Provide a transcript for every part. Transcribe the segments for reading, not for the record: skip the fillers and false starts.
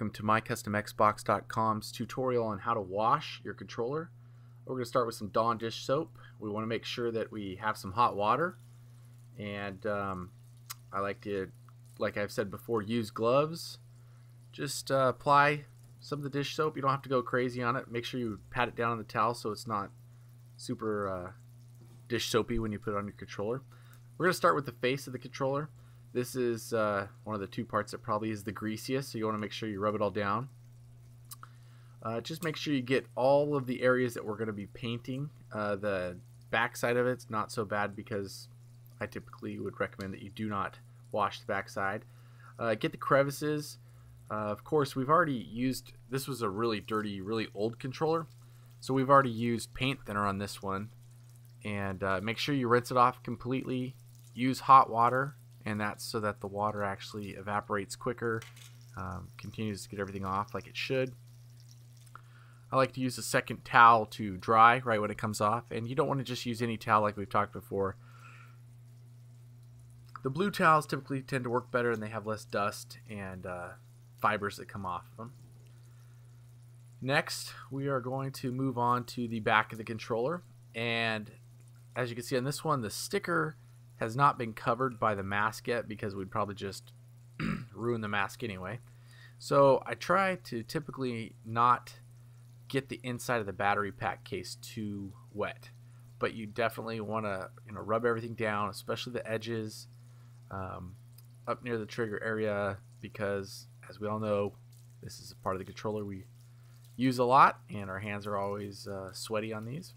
welcome to MyCustomXbox.com's tutorial on how to wash your controller. We're going to start with some Dawn dish soap. We want to make sure that we have some hot water, and I like to, like I've said before, use gloves. Just apply some of the dish soap. You don't have to go crazy on it. Make sure you pat it down on the towel so it's not super dish soapy when you put it on your controller. We're going to start with the face of the controller. This is one of the two parts that probably is the greasiest, so you want to make sure you rub it all down. Just make sure you get all of the areas that we're going to be painting. The back side of it's not so bad because I typically would recommend that you do not wash the back side. Get the crevices. Of course, we've already used, this was a really dirty, really old controller, so we've already used paint thinner on this one. And make sure you rinse it off completely. Use hot water, and that's so that the water actually evaporates quicker, continues to get everything off like it should. I like to use a second towel to dry right when it comes off, and you don't want to just use any towel like we've talked before. The blue towels typically tend to work better and they have less dust and fibers that come off of them. Next, we are going to move on to the back of the controller, and as you can see on this one, the sticker has not been covered by the mask yet because we'd probably just ruin the mask anyway. So I try to typically not get the inside of the battery pack case too wet, but you definitely want to rub everything down, especially the edges up near the trigger area, because as we all know, this is a part of the controller we use a lot and our hands are always sweaty on these.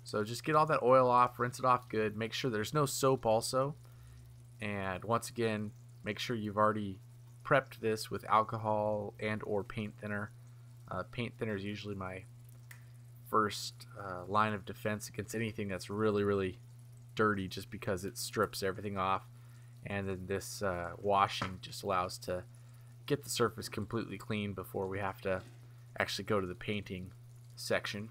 So just get all that oil off, rinse it off good, make sure there's no soap also, and once again make sure you've already prepped this with alcohol and or paint thinner. Paint thinner is usually my first line of defense against anything that's really dirty, just because it strips everything off, and then this washing just allows to get the surface completely clean before we have to actually go to the painting section.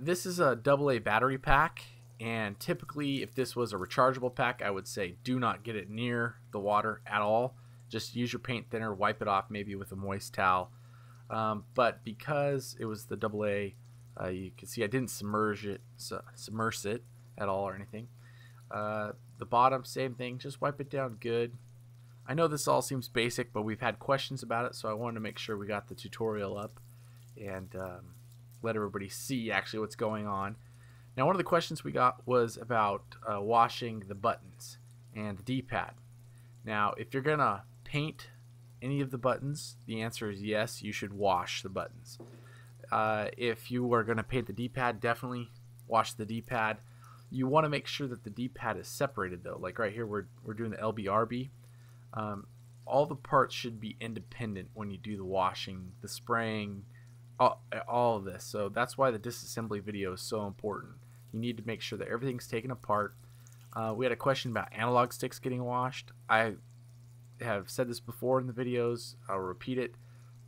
This is a AA battery pack, and typically if this was a rechargeable pack, I would say do not get it near the water at all. Just use your paint thinner, wipe it off maybe with a moist towel. But because it was the AA, you can see I didn't submerge it at all or anything. The bottom, same thing, just wipe it down good. I know this all seems basic, but we've had questions about it, so I wanted to make sure we got the tutorial up and let everybody see actually what's going on. Now, one of the questions we got was about washing the buttons and the D-pad. Now, if you're gonna paint any of the buttons, the answer is yes, you should wash the buttons. If you are gonna paint the D-pad, definitely wash the D-pad. You want to make sure that the D-pad is separated though. Like right here, we're doing the LBRB. All the parts should be independent when you do the washing, the spraying, all of this. So that's why the disassembly video is so important. You need to make sure that everything's taken apart. We had a question about analog sticks getting washed. I have said this before in the videos. I'll repeat it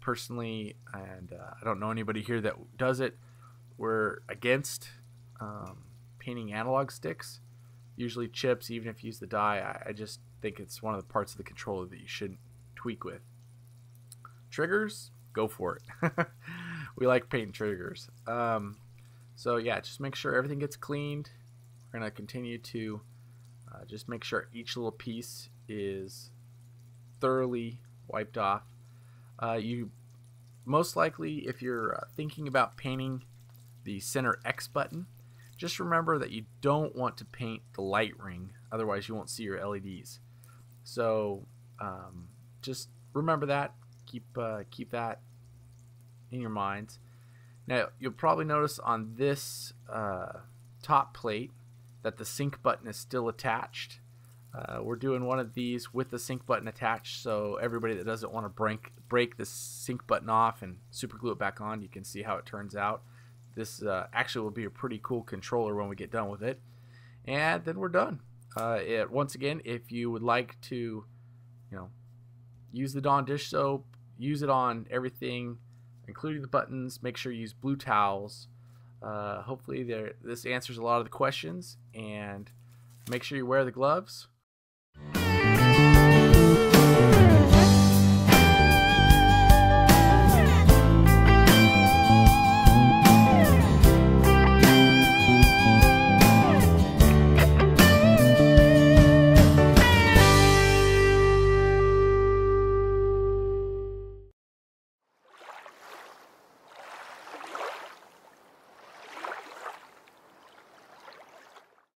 personally, and I don't know anybody here that does it. We're against painting analog sticks, usually chips, even if you use the die. I just think it's one of the parts of the controller that you shouldn't tweak with. Triggers, go for it. We like painting triggers. So yeah, just make sure everything gets cleaned. We're going to continue to just make sure each little piece is thoroughly wiped off. You most likely, if you're thinking about painting the center X button, just remember that you don't want to paint the light ring, otherwise you won't see your LEDs. So just remember that. Keep that in your minds. Now you'll probably notice on this top plate that the sync button is still attached. We're doing one of these with the sync button attached, so everybody that doesn't want to break the sync button off and super glue it back on, you can see how it turns out. This actually will be a pretty cool controller when we get done with it, and then we're done. Once again, if you would like to use the Dawn dish soap, use it on everything including the buttons, make sure you use blue towels. Hopefully this answers a lot of the questions, and make sure you wear the gloves.